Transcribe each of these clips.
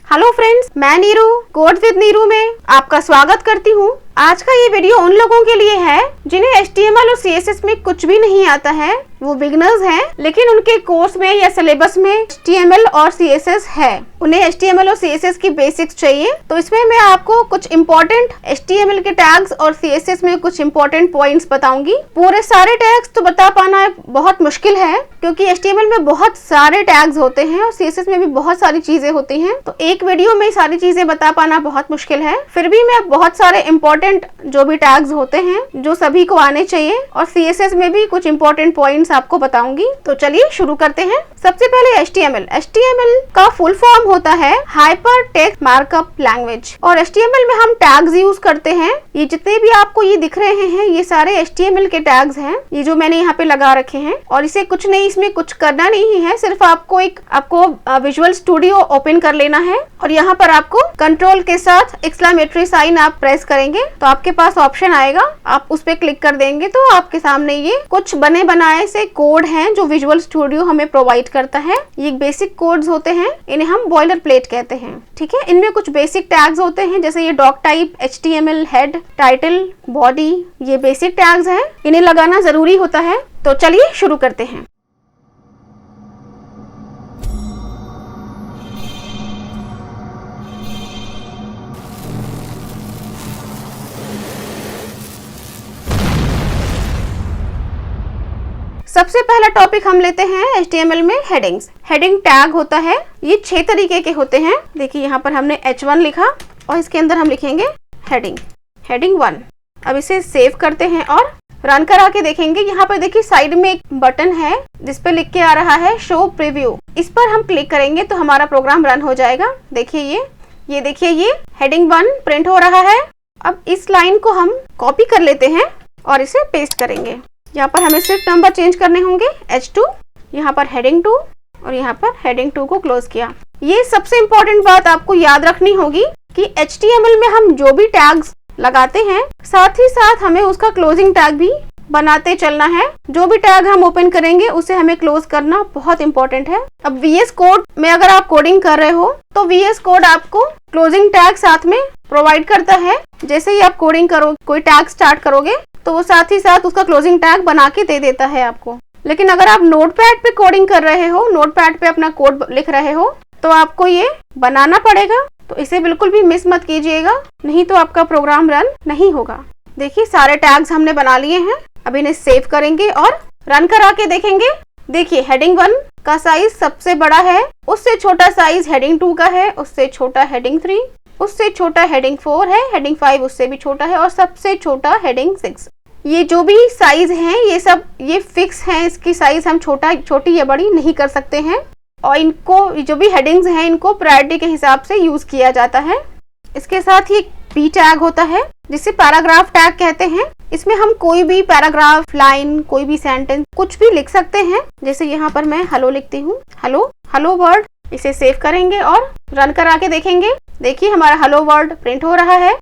Hello friends, मैं Neeru codes with Neeru में आपका स्वागत करती हूँ। आज का ये वीडियो उन लोगों के लिए है जिन्हें HTML और CSS में कुछ भी नहीं आता है, वो बिगनर्स हैं, लेकिन उनके कोर्स में या सिलेबस में HTML और CSS है। उन्हें HTML और CSS की बेसिक्स चाहिए, तो इसमें मैं आपको कुछ इम्पोर्टेंट HTML के टैग्स और CSS में कुछ इम्पोर्टेंट पॉइंट्स बताऊंगी। पूरे सारे टैग्स तो बता पाना बहुत मुश्किल है, क्योंकि HTML में बहुत सारे टैग्स होते हैं और CSS में भी बहुत सारी चीजें होती हैं, तो एक वीडियो में सारी चीजें बता पाना बहुत मुश्किल है। फिर भी मैं बहुत सारे इम्पोर्टेंट जो भी टैग्स होते हैं जो सभी को आने चाहिए और CSS में भी कुछ इम्पोर्टेंट पॉइंट्स आपको बताऊंगी। तो चलिए शुरू करते हैं। सबसे पहले HTML का फुल फॉर्म होता है हाइपर टेक्स्ट मार्कअप लैंग्वेज, और HTML में हम टैग्स यूज करते हैं। ये जितने भी आपको ये दिख रहे हैं ये सारे HTML के टैग्स हैं, ये जो मैंने यहाँ पे लगा रखे हैं। और इसे कुछ नहीं, इसमें कुछ करना नहीं है, सिर्फ आपको विजुअल स्टूडियो ओपन कर लेना है और यहाँ पर आपको कंट्रोल के साथ एक्सक्लेमेटरी साइन आप प्रेस करेंगे तो आपके पास ऑप्शन आएगा, आप उस पर क्लिक कर देंगे तो आपके सामने ये कुछ बने बनाए से कोड हैं जो विजुअल स्टूडियो हमें प्रोवाइड करता है। ये बेसिक कोड्स होते हैं, इन्हें हम बॉयलर प्लेट कहते हैं। ठीक है, इनमें कुछ बेसिक टैग्स होते हैं जैसे ये doctype, HTML, head, title, body, ये बेसिक टैग्स हैं, इन्हें लगाना जरूरी होता है। तो चलिए शुरू करते हैं। सबसे पहला टॉपिक हम लेते हैं HTML में हेडिंग्स। हेडिंग टैग होता है, ये 6 तरीके के होते हैं। देखिए यहाँ पर हमने H1 लिखा और इसके अंदर हम लिखेंगे हेडिंग 1। अब इसे सेव करते हैं और रन करा के देखेंगे। यहाँ पर देखिए साइड में एक बटन है जिस पे लिख के आ रहा है शो प्रीव्यू, इस पर हम क्लिक करेंगे तो हमारा प्रोग्राम रन हो जाएगा। देखिए ये देखिए ये हेडिंग 1 प्रिंट हो रहा है। अब इस लाइन को हम कॉपी कर लेते हैं और इसे पेस्ट करेंगे। यहाँ पर हमें सिर्फ नंबर चेंज करने होंगे, H2, यहाँ पर हेडिंग 2 और यहाँ पर हेडिंग 2 को क्लोज किया। ये सबसे इम्पोर्टेंट बात आपको याद रखनी होगी कि HTML में हम जो भी टैग्स लगाते हैं साथ ही साथ हमें उसका क्लोजिंग टैग भी बनाते चलना है। जो भी टैग हम ओपन करेंगे उसे हमें क्लोज करना बहुत इंपॉर्टेंट है। अब VS कोड में अगर आप कोडिंग कर रहे हो तो VS कोड आपको क्लोजिंग टैग साथ में प्रोवाइड करता है। जैसे ही आप कोडिंग करो, कोई टैग स्टार्ट करोगे तो वो साथ ही साथ उसका क्लोजिंग टैग बना के दे देता है आपको। लेकिन अगर आप नोटपैड पे कोडिंग कर रहे हो, नोटपैड पे अपना कोड लिख रहे हो, तो आपको ये बनाना पड़ेगा। तो इसे बिल्कुल भी मिस मत कीजिएगा, नहीं तो आपका प्रोग्राम रन नहीं होगा। देखिए सारे टैग्स हमने बना लिए हैं। अब इन्हें सेव करेंगे और रन करा के देखेंगे। देखिए हेडिंग 1 का साइज सबसे बड़ा है, उससे छोटा साइज हेडिंग 2 का है, उससे छोटा हेडिंग 3, उससे छोटा हेडिंग 4 है, हेडिंग 5 उससे भी छोटा है और सबसे छोटा हेडिंग 6। ये जो भी साइज हैं ये फिक्स हैं, इसकी साइज हम छोटी या बड़ी नहीं कर सकते हैं। और इनको जो भी हेडिंग्स हैं इनको प्रायोरिटी के हिसाब से यूज किया जाता है। इसके साथ ही P टैग होता है जिसे पैराग्राफ टैग कहते हैं। इसमें हम कोई भी पैराग्राफ, लाइन, कोई भी सेंटेंस कुछ भी लिख सकते हैं। जैसे यहाँ पर मैं हेलो लिखती हूँ, हेलो वर्ड। इसे सेव करेंगे और रन करा के देखेंगे। देखिए हमारा हेलो वर्ड प्रिंट हो रहा है।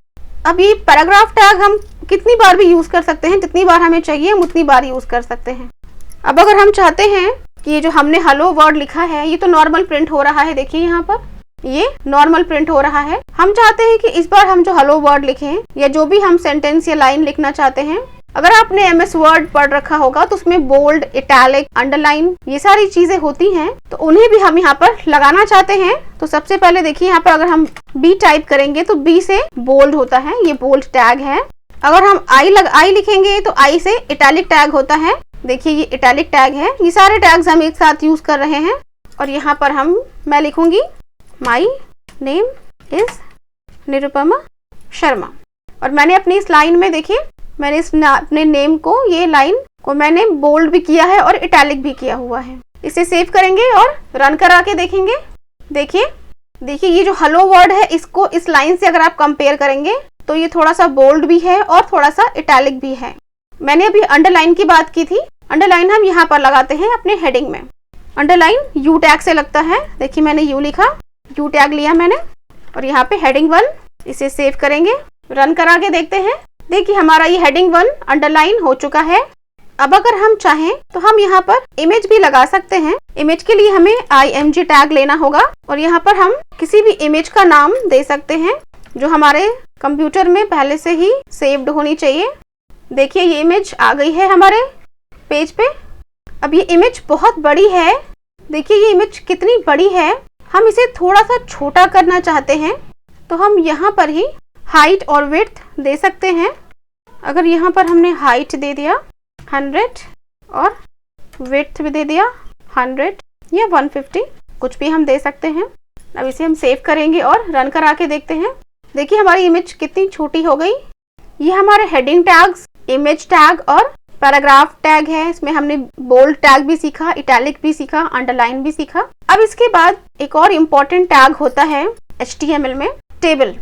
अब ये पैराग्राफ टैग हम कितनी बार भी यूज कर सकते हैं, जितनी बार हमें चाहिए हम उतनी बार यूज कर सकते हैं। अब अगर हम चाहते हैं कि ये जो हमने हेलो वर्ड लिखा है ये तो नॉर्मल प्रिंट हो रहा है, देखिए यहाँ पर ये नॉर्मल प्रिंट हो रहा है। हम चाहते हैं कि इस बार हम जो हेलो वर्ड लिखें या जो भी हम सेंटेंस या लाइन लिखना चाहते हैं, अगर आपने MS वर्ड पढ़ रखा होगा तो उसमें बोल्ड, इटैलिक, अंडरलाइन ये सारी चीजें होती हैं, तो उन्हें भी हम यहाँ पर लगाना चाहते हैं। तो सबसे पहले देखिए यहाँ पर अगर हम B टाइप करेंगे तो B से बोल्ड होता है, ये बोल्ड टैग है। अगर हम I लिखेंगे तो I से इटैलिक टैग होता है, देखिए ये इटैलिक टैग है। ये सारे टैग्स हम एक साथ यूज कर रहे हैं। और यहाँ पर मैं लिखूंगी my name is Nirupama Sharma. और मैंने अपनी इस लाइन में देखिए मैंने अपने नेम को, ये लाइन को मैंने बोल्ड भी किया है और इटैलिक भी किया हुआ है। इसे सेव करेंगे और रन करा के देखेंगे। देखिए ये जो हेलो वर्ड है इसको इस लाइन से अगर आप कंपेयर करेंगे तो ये थोड़ा सा बोल्ड भी है और थोड़ा सा इटैलिक भी है। मैंने अभी अंडरलाइन की बात की थी, अंडरलाइन हम यहाँ पर लगाते हैं अपने हेडिंग में। अंडरलाइन U टैग से लगता है, देखिए मैंने U लिखा, U टैग लिया मैंने और यहाँ पे हेडिंग 1, इसे सेव करेंगे, रन करा के देखते हैं। देखिए हमारा ये हेडिंग 1 अंडरलाइन हो चुका है। अब अगर हम चाहें तो हम यहाँ पर इमेज भी लगा सकते हैं। इमेज के लिए हमें img टैग लेना होगा और यहाँ पर हम किसी भी इमेज का नाम दे सकते हैं जो हमारे कंप्यूटर में पहले से ही सेव्ड होनी चाहिए। देखिए ये इमेज आ गई है हमारे पेज पे। अब ये इमेज बहुत बड़ी है, देखिए ये इमेज कितनी बड़ी है। हम इसे थोड़ा सा छोटा करना चाहते हैं तो हम यहाँ पर ही हाइट और विड्थ दे सकते हैं। अगर यहाँ पर हमने हाइट दे दिया 100 और विड्थ भी दे दिया 100 या 150, कुछ भी हम दे सकते हैं। अब इसे हम सेव करेंगे और रन करा के देखते हैं। देखिए हमारी इमेज कितनी छोटी हो गई। ये हमारे हेडिंग टैग्स, इमेज टैग और पैराग्राफ टैग है। इसमें हमने बोल्ड टैग भी सीखा, इटैलिक भी सीखा, अंडरलाइन भी सीखा। अब इसके बाद एक और इम्पोर्टेंट टैग होता है HTML में, टेबल।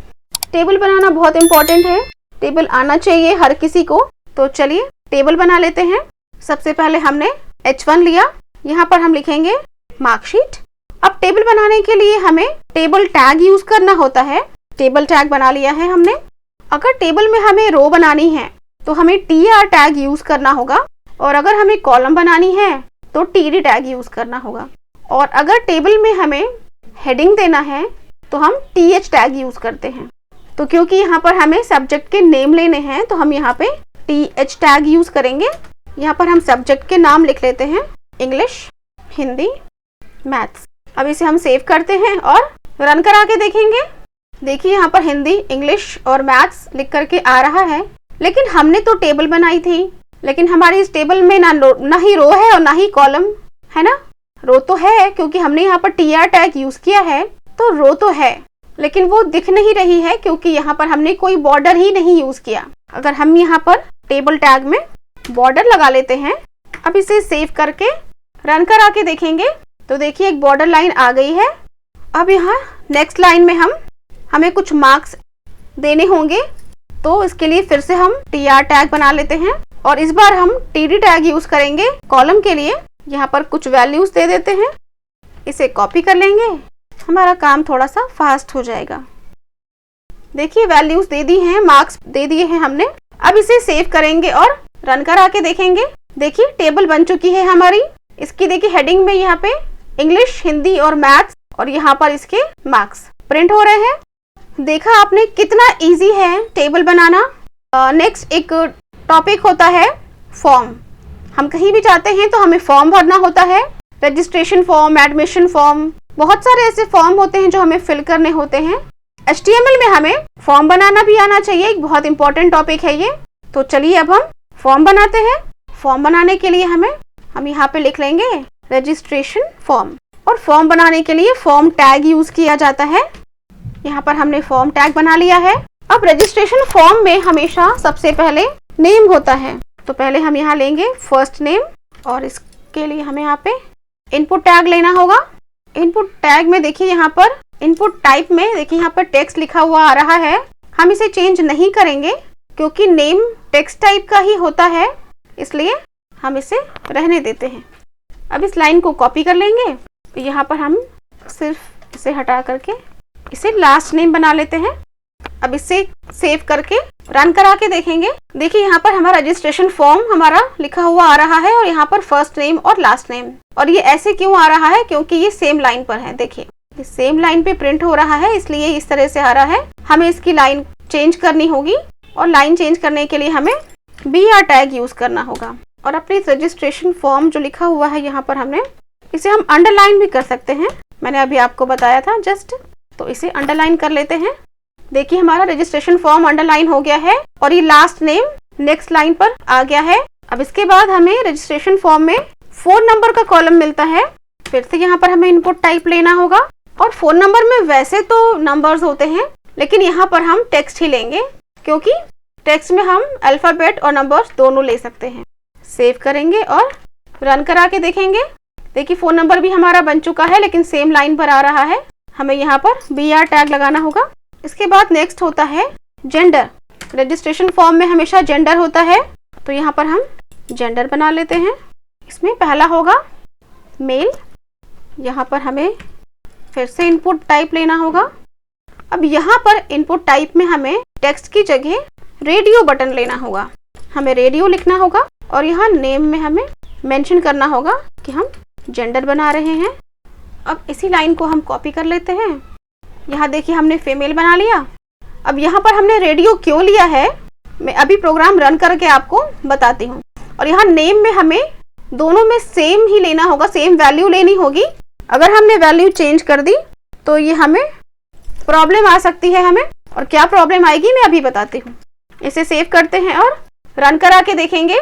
टेबल बनाना बहुत इम्पोर्टेंट है, टेबल आना चाहिए हर किसी को। तो चलिए टेबल बना लेते हैं। सबसे पहले हमने H1 लिया, यहाँ पर हम लिखेंगे मार्कशीट। अब टेबल बनाने के लिए हमें टेबल टैग यूज करना होता है। टेबल टैग बना लिया है हमने। अगर टेबल में हमें रो बनानी है तो हमें TR टैग यूज करना होगा, और अगर हमें कॉलम बनानी है तो TD टैग यूज करना होगा। और अगर टेबल में हमें हेडिंग देना है तो हम TH टैग यूज करते हैं। तो क्योंकि यहाँ पर हमें सब्जेक्ट के नेम लेने हैं तो हम यहाँ पे TH टैग यूज करेंगे। यहाँ पर हम सब्जेक्ट के नाम लिख लेते हैं, इंग्लिश, हिंदी, मैथ्स। अब इसे हम सेव करते हैं और रन करा के देखेंगे। देखिए यहाँ पर हिंदी, इंग्लिश और मैथ्स लिख करके आ रहा है, लेकिन हमने तो टेबल बनाई थी, लेकिन हमारी इस टेबल में ना ही रो है और ना ही कॉलम है ना। रो तो है क्योंकि हमने यहाँ पर TR टैग यूज किया है, तो रो तो है, लेकिन वो दिख नहीं रही है क्योंकि यहाँ पर हमने कोई बॉर्डर ही नहीं यूज किया। अगर हम यहाँ पर टेबल टैग में बॉर्डर लगा लेते हैं, अब इसे सेव करके रन करा के देखेंगे तो देखिए एक बॉर्डर लाइन आ गई है। अब यहाँ नेक्स्ट लाइन में हमें कुछ मार्क्स देने होंगे, तो इसके लिए फिर से हम TR टैग बना लेते हैं और इस बार हम TD टैग यूज करेंगे कॉलम के लिए। यहाँ पर कुछ वैल्यूज दे देते हैं, इसे कॉपी कर लेंगे, हमारा काम थोड़ा सा फास्ट हो जाएगा। देखिए वैल्यूज दे दी हैं, मार्क्स दे दिए हैं हमने। अब इसे सेव करेंगे और रन करा के देखेंगे। देखिए टेबल बन चुकी है हमारी। इसकी देखिए हेडिंग में यहाँ पे इंग्लिश, हिंदी और मैथ्स, और यहाँ पर इसके मार्क्स प्रिंट हो रहे हैं। देखा आपने कितना इजी है टेबल बनाना। नेक्स्ट एक टॉपिक होता है फॉर्म। हम कहीं भी जाते हैं तो हमें फॉर्म भरना होता है, रजिस्ट्रेशन फॉर्म, एडमिशन फॉर्म, बहुत सारे ऐसे फॉर्म होते हैं जो हमें फिल करने होते हैं। HTML में हमें फॉर्म बनाना भी आना चाहिए, एक बहुत इंपॉर्टेंट टॉपिक है ये। तो चलिए अब हम फॉर्म बनाते हैं। फॉर्म बनाने के लिए हम यहाँ पे लिख लेंगे रजिस्ट्रेशन फॉर्म, और फॉर्म बनाने के लिए फॉर्म टैग यूज किया जाता है। यहाँ पर हमने फॉर्म टैग बना लिया है। अब रजिस्ट्रेशन फॉर्म में हमेशा सबसे पहले नेम होता है, तो पहले हम यहाँ लेंगे फर्स्ट नेम, और इसके लिए हमें यहाँ पे इनपुट टैग लेना होगा। इनपुट टैग में देखिए यहाँ पर इनपुट टाइप में देखिए यहाँ पर टेक्स्ट लिखा हुआ आ रहा है। हम इसे चेंज नहीं करेंगे क्योंकि नेम टेक्स्ट टाइप का ही होता है, इसलिए हम इसे रहने देते हैं। अब इस लाइन को कॉपी कर लेंगे, यहाँ पर हम सिर्फ इसे हटा करके इसे लास्ट नेम बना लेते हैं। अब इसे सेव करके रन करा के देखेंगे। देखिए यहाँ पर हमारा रजिस्ट्रेशन फॉर्म हमारा लिखा हुआ आ रहा है और यहाँ पर फर्स्ट नेम और लास्ट नेम। और ये ऐसे क्यों आ रहा है? क्योंकि ये सेम लाइन पर है। देखिए ये सेम लाइन पे प्रिंट हो रहा है, इसलिए इस तरह से आ रहा है। हमें इसकी लाइन चेंज करनी होगी और लाइन चेंज करने के लिए हमें BR टैग यूज करना होगा। और अपनी रजिस्ट्रेशन फॉर्म जो लिखा हुआ है यहाँ पर हमने इसे हम अंडरलाइन भी कर सकते हैं, मैंने अभी आपको बताया था जस्ट, तो इसे अंडरलाइन कर लेते हैं। देखिए हमारा रजिस्ट्रेशन फॉर्म अंडरलाइन हो गया है और ये लास्ट नेम नेक्स्ट लाइन पर आ गया है। अब इसके बाद हमें रजिस्ट्रेशन फॉर्म में फोन नंबर का कॉलम मिलता है। फिर से यहाँ पर हमें इनपुट टाइप लेना होगा और फोन नंबर में वैसे तो नंबर्स होते हैं, लेकिन यहाँ पर हम टेक्स्ट ही लेंगे क्योंकि टेक्स्ट में हम अल्फाबेट और नंबर्स दोनों ले सकते हैं। सेव करेंगे और रन करा के देखेंगे। देखिए फोन नंबर भी हमारा बन चुका है, लेकिन सेम लाइन पर आ रहा है। हमें यहाँ पर BR टैग लगाना होगा। इसके बाद नेक्स्ट होता है जेंडर। रजिस्ट्रेशन फॉर्म में हमेशा जेंडर होता है, तो यहाँ पर हम जेंडर बना लेते हैं। इसमें पहला होगा मेल। यहाँ पर हमें फिर से इनपुट टाइप लेना होगा। अब यहाँ पर इनपुट टाइप में हमें टेक्स्ट की जगह रेडियो बटन लेना होगा। हमें रेडियो लिखना होगा और यहाँ नेम में हमें मेंशन करना होगा कि हम जेंडर बना रहे हैं। अब इसी लाइन को हम कॉपी कर लेते हैं। यहाँ देखिए हमने फीमेल बना लिया। अब यहाँ पर हमने रेडियो क्यों लिया है मैं अभी प्रोग्राम रन करके आपको बताती हूँ। और यहाँ नेम में हमें दोनों में सेम ही लेना होगा, सेम वैल्यू लेनी होगी। अगर हमने वैल्यू चेंज कर दी तो ये हमें प्रॉब्लम आ सकती है हमें, और क्या प्रॉब्लम आएगी मैं अभी बताती हूँ। इसे सेव करते हैं और रन करा के देखेंगे।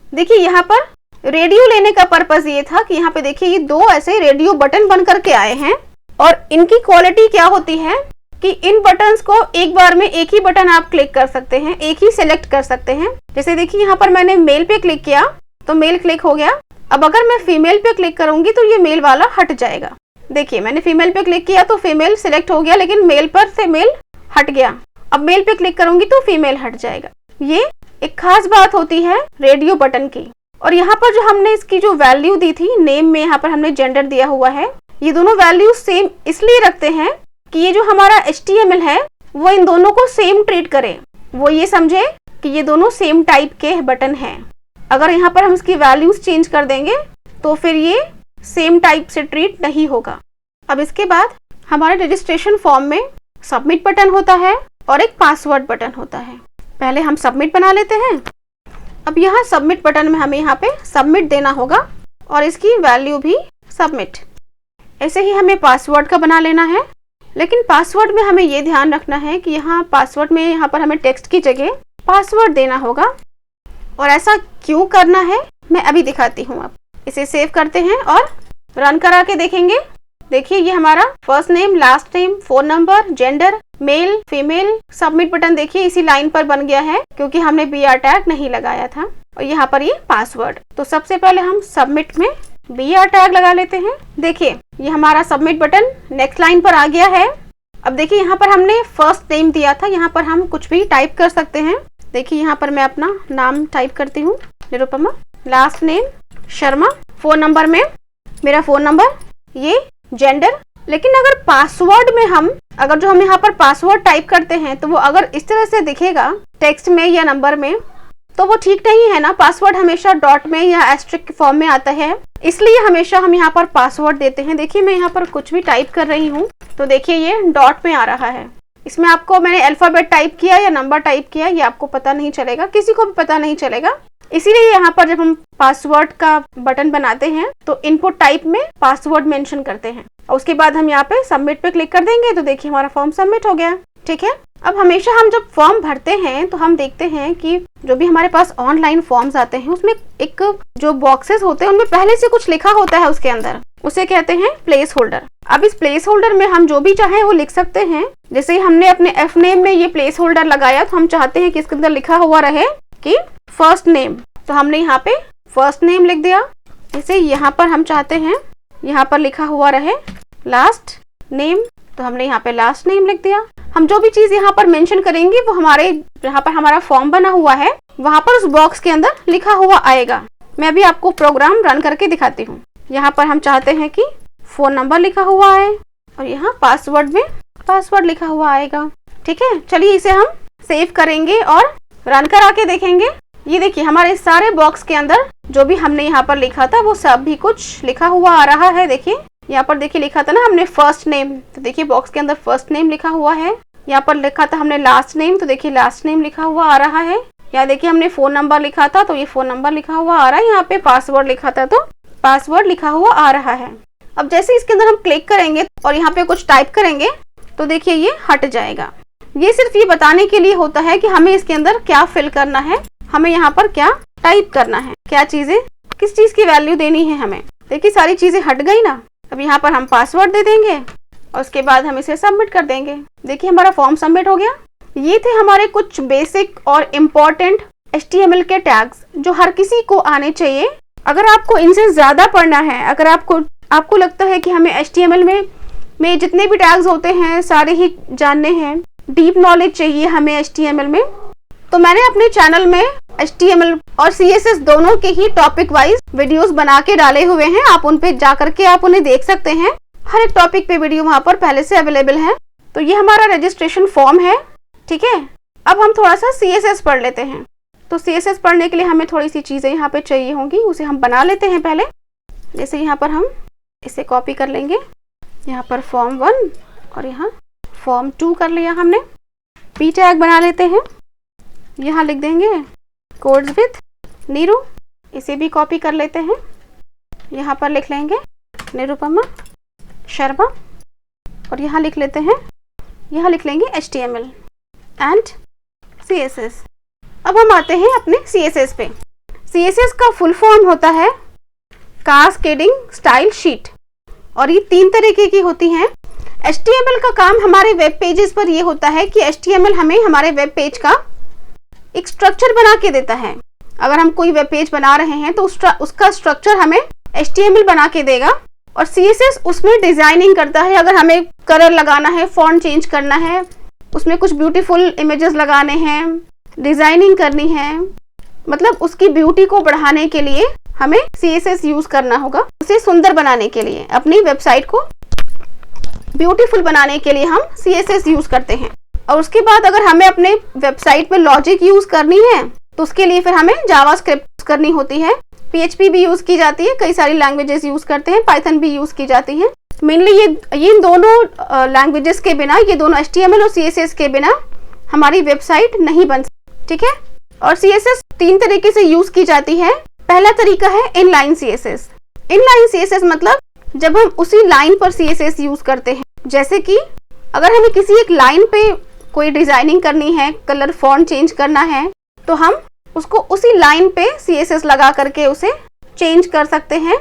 देखिए यहाँ पर रेडियो लेने का पर्पस ये था कि यहाँ पे देखिए ये दो ऐसे रेडियो बटन बन करके आए हैं, और इनकी क्वालिटी क्या होती है कि इन बटन्स को एक बार में एक ही बटन आप क्लिक कर सकते हैं, एक ही सिलेक्ट कर सकते हैं। जैसे देखिए यहाँ पर मैंने मेल पे क्लिक किया तो मेल क्लिक हो गया। अब अगर मैं फीमेल पे क्लिक करूंगी तो ये मेल वाला हट जाएगा। देखिए मैंने फीमेल पे क्लिक किया तो फीमेल सिलेक्ट हो गया, लेकिन मेल पर से मेल हट गया। अब मेल पे क्लिक करूंगी तो फीमेल हट जाएगा। ये एक खास बात होती है रेडियो बटन की। और यहाँ पर जो हमने इसकी जो वैल्यू दी थी नेम में, यहाँ पर हमने जेंडर दिया हुआ है। ये दोनों वैल्यू सेम इसलिए रखते हैं कि ये जो हमारा HTML है वो इन दोनों को सेम ट्रीट करे, वो ये समझे कि ये दोनों सेम टाइप के बटन हैं। अगर यहाँ पर हम इसकी वैल्यूज चेंज कर देंगे तो फिर ये सेम टाइप से ट्रीट नहीं होगा। अब इसके बाद हमारे रजिस्ट्रेशन फॉर्म में सबमिट बटन होता है और एक पासवर्ड बटन होता है। पहले हम सबमिट बना लेते हैं। अब यहाँ सबमिट बटन में हमें यहाँ पे सबमिट देना होगा और इसकी वैल्यू भी सबमिट। ऐसे ही हमें पासवर्ड का बना लेना है, लेकिन पासवर्ड में हमें ये ध्यान रखना है कि यहाँ पासवर्ड में यहाँ पर हमें टेक्स्ट की जगह पासवर्ड देना होगा। और ऐसा क्यों करना है मैं अभी दिखाती हूँ। अब इसे सेव करते हैं और रन करा के देखेंगे। देखिए ये हमारा first name, last name, phone number, gender, male, female, submit button देखिए इसी लाइन पर बन गया है क्योंकि हमने BR टैग नहीं लगाया था। और यहाँ पर ये पासवर्ड। तो सबसे पहले हम सबमिट में BR टैग लगा लेते हैं। देखिए ये हमारा सबमिट बटन नेक्स्ट लाइन पर आ गया है। अब देखिए यहाँ पर हमने फर्स्ट नेम दिया था, यहाँ पर हम कुछ भी टाइप कर सकते हैं। देखिए यहाँ पर मैं अपना नाम टाइप करती हूँ Nirupama, last name Sharma, phone number में मेरा फोन नंबर, ये जेंडर। लेकिन अगर पासवर्ड में हम यहाँ पर पासवर्ड टाइप करते हैं तो वो अगर इस तरह से दिखेगा टेक्स्ट में या नंबर में तो वो ठीक नहीं है ना। पासवर्ड हमेशा डॉट में या एस्ट्रिक फॉर्म में आता है, इसलिए हमेशा हम यहाँ पर पासवर्ड देते हैं। देखिए मैं यहाँ पर कुछ भी टाइप कर रही हूँ तो देखिए ये डॉट में आ रहा है। इसमें आपको मैंने अल्फाबेट टाइप किया या नंबर टाइप किया ये आपको पता नहीं चलेगा, किसी को भी पता नहीं चलेगा। इसीलिए यहाँ पर जब हम पासवर्ड का बटन बनाते हैं तो इनपुट टाइप में पासवर्ड मेंशन करते हैं और उसके बाद हम यहाँ पे सबमिट पे क्लिक कर देंगे तो देखिए हमारा फॉर्म सबमिट हो गया। ठीक है। अब हमेशा हम जब फॉर्म भरते हैं तो हम देखते हैं कि जो भी हमारे पास ऑनलाइन फॉर्म्स आते हैं उसमें एक जो बॉक्सेस होते हैं उनमें पहले से कुछ लिखा होता है उसके अंदर, उसे कहते हैं प्लेस होल्डर। अब इस प्लेस होल्डर में हम जो भी चाहें वो लिख सकते हैं। जैसे हमने अपने F नेम में ये प्लेस होल्डर लगाया तो हम चाहते हैं कि इसके अंदर लिखा हुआ रहे कि फर्स्ट नेम, तो हमने यहाँ पे फर्स्ट नेम लिख दिया। जैसे यहाँ पर हम चाहते हैं यहाँ पर लिखा हुआ रहे लास्ट नेम, तो हमने यहाँ पे लास्ट नेम लिख दिया। हम जो भी चीज यहाँ पर मेंशन करेंगे वो हमारे यहाँ पर हमारा फॉर्म बना हुआ है वहां पर उस बॉक्स के अंदर लिखा हुआ आएगा। मैं अभी आपको प्रोग्राम रन करके दिखाती हूँ। यहाँ पर हम चाहते हैं कि फोन नंबर लिखा हुआ आए और यहाँ पासवर्ड में पासवर्ड लिखा हुआ आएगा। ठीक है, चलिए इसे हम सेव करेंगे और रन करा के देखेंगे। ये देखिए हमारे सारे बॉक्स के अंदर जो भी हमने यहाँ पर लिखा था वो सब भी कुछ लिखा हुआ आ रहा है। देखिए यहाँ पर देखिए लिखा था ना हमने फर्स्ट नेम, तो देखिए बॉक्स के अंदर फर्स्ट नेम लिखा हुआ है। यहाँ पर लिखा था हमने लास्ट नेम, तो देखिए लास्ट नेम लिखा हुआ आ रहा है। यहाँ देखिए हमने फोन नंबर लिखा था तो ये फोन नंबर लिखा हुआ आ रहा है। यहाँ पे पासवर्ड लिखा था तो पासवर्ड लिखा हुआ आ रहा है। अब जैसे इसके अंदर हम क्लिक करेंगे और यहाँ पे कुछ टाइप करेंगे तो देखिए ये हट जाएगा। ये सिर्फ ये बताने के लिए होता है कि हमें इसके अंदर क्या फिल करना है, हमें यहाँ पर क्या टाइप करना है, क्या चीजें किस चीज की वैल्यू देनी है हमें। देखिए सारी चीजें हट गई ना। अब यहाँ पर हम पासवर्ड दे देंगे और उसके बाद हम इसे सबमिट कर देंगे। देखिए हमारा फॉर्म सबमिट हो गया। ये थे हमारे कुछ बेसिक और इम्पोर्टेंट HTML के टैग्स जो हर किसी को आने चाहिए। अगर आपको इनसे ज्यादा पढ़ना है, अगर आपको लगता है कि हमें HTML में जितने भी टैग्स होते हैं सारे ही जानने हैं, डीप नॉलेज चाहिए हमें HTML में, तो मैंने अपने चैनल में HTML और CSS दोनों के ही टॉपिक वाइज वीडियोस बना के डाले हुए हैं। आप उन पे जा करके आप उन्हें देख सकते हैं। हर एक टॉपिक पे वीडियो वहां पर पहले से अवेलेबल है। तो ये हमारा रजिस्ट्रेशन फॉर्म है। ठीक है, अब हम थोड़ा सा CSS पढ़ लेते हैं। तो CSS पढ़ने के लिए हमें थोड़ी सी चीज़ें यहाँ पे चाहिए होंगी, उसे हम बना लेते हैं पहले। जैसे यहाँ पर हम इसे कॉपी कर लेंगे, यहाँ पर फॉर्म 1 और यहाँ फॉर्म 2 कर लिया हमने। p टैग बना लेते हैं, यहाँ लिख देंगे कोड्स विद नीरू, इसे भी कॉपी कर लेते हैं। यहाँ पर लिख लेंगे निरुपमा शर्मा और यहाँ लिख लेते हैं, यहाँ लिख लेंगे HTML एंड CSS। अब हम आते हैं अपने CSS पे। CSS का फुल फॉर्म होता है कास्केडिंग स्टाइल शीट और ये 3 तरीके की होती हैं। HTML का काम हमारे वेब पेजेस पर ये होता है कि HTML हमें हमारे वेब पेज का एक स्ट्रक्चर बना के देता है। अगर हम कोई वेब पेज बना रहे हैं तो उसका स्ट्रक्चर हमें HTML बना के देगा और CSS उसमें डिजाइनिंग करता है। अगर हमें कलर लगाना है, फॉन्ट चेंज करना है, उसमें कुछ ब्यूटीफुल इमेजेस लगाने हैं, डिजाइनिंग करनी है, मतलब उसकी ब्यूटी को बढ़ाने के लिए हमें CSS यूज करना होगा। उसे सुंदर बनाने के लिए, अपनी वेबसाइट को ब्यूटीफुल बनाने के लिए हम CSS यूज करते हैं। और उसके बाद अगर हमें अपने वेबसाइट में लॉजिक यूज करनी है तो उसके लिए फिर हमें जावास्क्रिप्ट करनी होती है। PHP भी यूज की जाती है, कई सारी लैंग्वेजेस यूज करते हैं, पाइथन भी यूज की जाती हैं। मेनली ये इन दोनों लैंग्वेजेस के बिना, ये दोनों HTML और CSS के बिना हमारी वेबसाइट नहीं बन सकती, ठीक है। और CSS 3 तरीके से यूज की जाती है। पहला तरीका है इनलाइन CSS। इनलाइन CSS मतलब जब हम उसी लाइन पर CSS यूज करते हैं। जैसे कि अगर हमें किसी एक लाइन पे कोई डिजाइनिंग करनी है, कलर फॉन्ट चेंज करना है, तो हम उसको उसी लाइन पे CSS लगा करके उसे चेंज कर सकते हैं।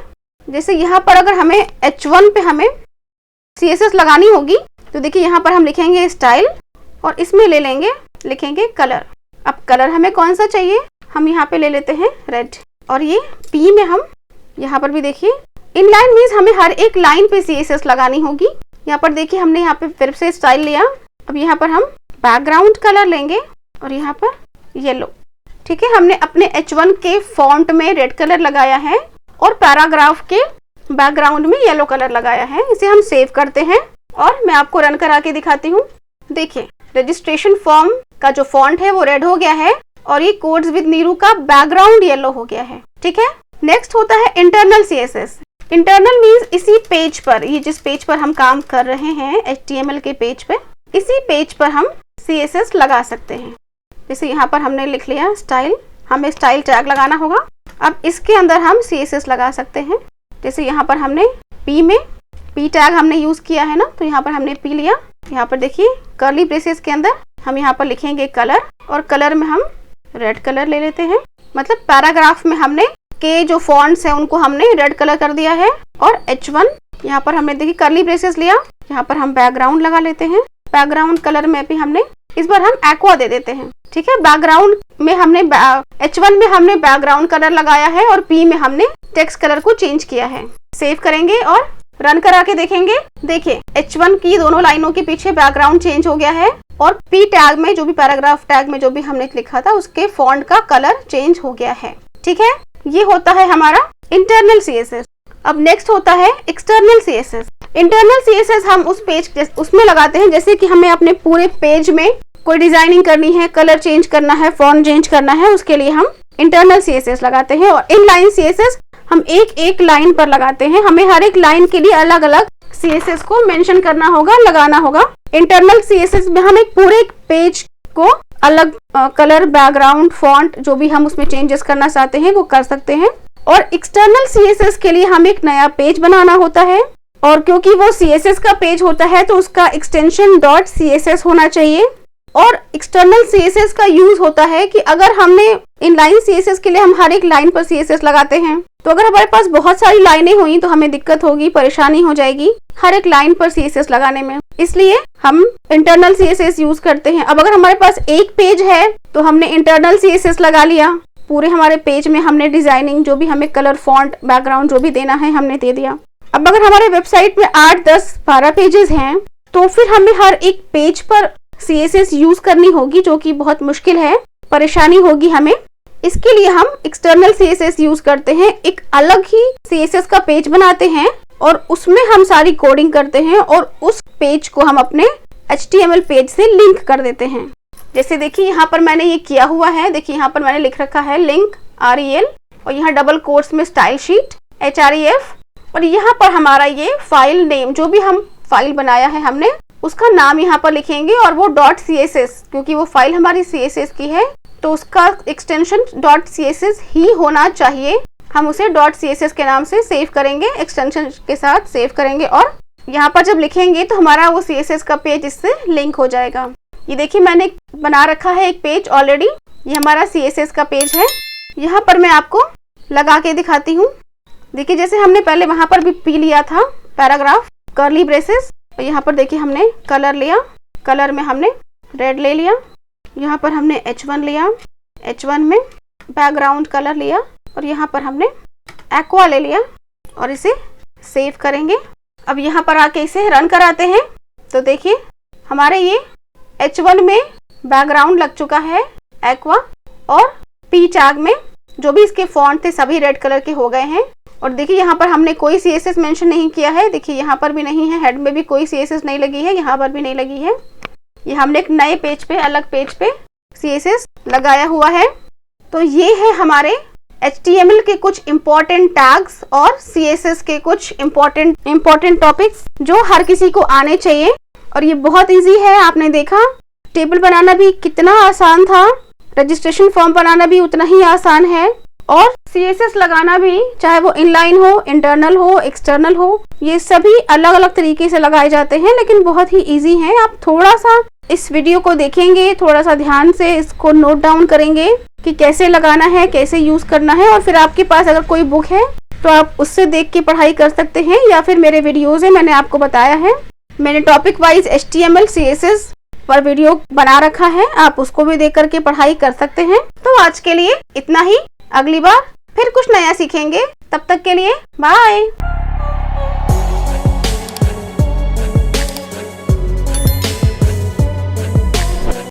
जैसे यहाँ पर अगर हमें H1 पे हमें CSS लगानी होगी तो देखिए यहाँ पर हम लिखेंगे स्टाइल और इसमें ले लेंगे, लिखेंगे कलर। अब कलर हमें कौन सा चाहिए, हम यहाँ पे ले लेते हैं रेड। और ये P में हम यहाँ पर भी देखिए इनलाइन मीन्स हमें हर एक लाइन पे CSS लगानी होगी। यहाँ पर देखिए हमने यहाँ पे फिर से स्टाइल लिया। अब यहाँ पर हम बैकग्राउंड कलर लेंगे और यहाँ पर येलो, ठीक है। हमने अपने H1 के फॉन्ट में रेड कलर लगाया है और पैराग्राफ के बैकग्राउंड में येलो कलर लगाया है। इसे हम सेव करते हैं और मैं आपको रन करा के दिखाती हूँ। देखिए रजिस्ट्रेशन फॉर्म का जो फॉन्ट है वो रेड हो गया है और ये कोड्स विद नीरू का बैकग्राउंड येलो हो गया है, ठीक है। नेक्स्ट होता है इंटरनल CSS। इंटरनल मीन्स इसी पेज पर, ये जिस पेज पर हम काम कर रहे हैं HTML के पेज पे, इसी पेज पर हम CSS लगा सकते हैं। जैसे यहाँ पर हमने लिख लिया स्टाइल, हमें स्टाइल टैग लगाना होगा। अब इसके अंदर हम CSS लगा सकते हैं। जैसे यहाँ पर हमने P में P टैग हमने यूज किया है ना, तो यहाँ पर हमने P लिया। यहाँ पर देखिए कर्ली ब्रेसेस के अंदर हम यहाँ पर लिखेंगे कलर और कलर में हम रेड कलर ले लेते हैं। मतलब पैराग्राफ में हमने के जो फॉन्ट्स हैं उनको हमने रेड कलर कर दिया है। और H1 यहाँ पर हमने देखिए कर्ली ब्रेसेस लिया, यहाँ पर हम बैकग्राउंड लगा लेते हैं। बैकग्राउंड कलर में भी हमने इस बार हम एक्वा दे देते हैं, ठीक है। बैकग्राउंड में हमने H1 में हमने बैकग्राउंड कलर लगाया है और P में हमने टेक्स्ट कलर को चेंज किया है। सेव करेंगे और रन करा के देखेंगे। देखिए H1 की दोनों लाइनों के पीछे बैकग्राउंड चेंज हो गया है और P टैग में जो भी पैराग्राफ टैग में जो भी हमने लिखा था उसके फॉन्ट का कलर चेंज हो गया है, ठीक है। ये होता है हमारा इंटरनल CSS। अब नेक्स्ट होता है एक्सटर्नल CSS। इंटरनल CSS हम उस पेज उसमें लगाते हैं, जैसे कि हमें अपने पूरे पेज में कोई डिजाइनिंग करनी है, कलर चेंज करना है, फॉन्ट चेंज करना है, उसके लिए हम इंटरनल CSS लगाते हैं। और इनलाइन CSS हम एक एक लाइन पर लगाते हैं। हमें हर एक लाइन के लिए अलग अलग CSS को मेंशन करना होगा, लगाना होगा। इंटरनल CSS में हम एक पूरे पेज को अलग कलर, बैकग्राउंड, फॉन्ट जो भी हम उसमें चेंजेस करना चाहते हैं वो कर सकते हैं। और एक्सटर्नल CSS के लिए हमें एक नया पेज बनाना होता है और क्योंकि वो CSS का पेज होता है तो उसका एक्सटेंशन .css होना चाहिए। और एक्सटर्नल CSS का यूज होता है कि अगर हमने इनलाइन CSS के लिए हम हर एक लाइन पर CSS लगाते हैं तो अगर हमारे पास बहुत सारी लाइनें हुई तो हमें दिक्कत होगी, परेशानी हो जाएगी हर एक लाइन पर CSS लगाने में, इसलिए हम इंटरनल CSS यूज करते हैं। अब अगर हमारे पास एक पेज है तो हमने इंटरनल CSS लगा लिया, पूरे हमारे पेज में हमने डिजाइनिंग जो भी हमें कलर, फॉन्ट, बैकग्राउंड जो भी देना है हमने दे दिया। अब अगर हमारे वेबसाइट में 8, 10, 12 पेजेस हैं तो फिर हमें हर एक पेज पर CSS यूज करनी होगी, जो कि बहुत मुश्किल है, परेशानी होगी हमें। इसके लिए हम एक्सटर्नल CSS यूज करते हैं। एक अलग ही CSS का पेज बनाते हैं और उसमें हम सारी कोडिंग करते हैं और उस पेज को हम अपने HTML पेज से लिंक कर देते हैं। जैसे देखिए यहाँ पर मैंने ये किया हुआ है, देखिए यहाँ पर मैंने लिख रखा है लिंक REL और यहाँ डबल कोट्स में स्टाइल शीट HREF और यहाँ पर हमारा ये फाइल नेम, जो भी हम फाइल बनाया है हमने उसका नाम यहाँ पर लिखेंगे और वो .css, क्योंकि वो फाइल हमारी CSS की है तो उसका एक्सटेंशन .css ही होना चाहिए। हम उसे .css के नाम से सेव करेंगे, एक्सटेंशन के साथ सेव करेंगे और यहाँ पर जब लिखेंगे तो हमारा वो CSS का पेज इससे लिंक हो जाएगा। ये देखिए मैंने बना रखा है एक पेज ऑलरेडी, ये हमारा CSS का पेज है। यहाँ पर मैं आपको लगा के दिखाती हूँ। देखिए जैसे हमने पहले वहाँ पर भी पी लिया था पैराग्राफ कर्ली ब्रेसेस, और यहाँ पर देखिए हमने कलर लिया, कलर में हमने रेड ले लिया, यहाँ पर हमने H1 लिया, H1 में बैकग्राउंड कलर लिया और यहाँ पर हमने एक्वा ले लिया और इसे सेव करेंगे। अब यहाँ पर आके इसे रन कराते हैं तो देखिए हमारे ये H1 में बैकग्राउंड लग चुका है एक्वा और पी टैग में जो भी इसके फॉन्ट थे सभी रेड कलर के हो गए हैं। और देखिए यहाँ पर हमने कोई CSS मेंशन नहीं किया है, देखिए यहाँ पर भी नहीं है, हेड में भी कोई CSS नहीं लगी है, यहाँ पर भी नहीं लगी है। ये हमने एक नए पेज पे, अलग पेज पे CSS लगाया हुआ है। तो ये है हमारे HTML के कुछ इम्पोर्टेंट टैग्स और CSS के कुछ इम्पोर्टेंट टॉपिक्स जो हर किसी को आने चाहिए। और ये बहुत इजी है, आपने देखा टेबल बनाना भी कितना आसान था, रजिस्ट्रेशन फॉर्म बनाना भी उतना ही आसान है और CSS लगाना भी, चाहे वो इनलाइन हो, इंटरनल हो, एक्सटर्नल हो, ये सभी अलग अलग तरीके से लगाए जाते हैं लेकिन बहुत ही इजी हैं। आप थोड़ा सा इस वीडियो को देखेंगे, थोड़ा सा ध्यान से इसको नोट डाउन करेंगे कि कैसे लगाना है, कैसे यूज करना है और फिर आपके पास अगर कोई बुक है तो आप उससे देख के पढ़ाई कर सकते हैं या फिर मेरे वीडियोज है, मैंने आपको बताया है, मैंने टॉपिक वाइज HTML CSS पर वीडियो बना रखा है, आप उसको भी देख करके पढ़ाई कर सकते हैं। तो आज के लिए इतना ही, अगली बार फिर कुछ नया सीखेंगे, तब तक के लिए बाय।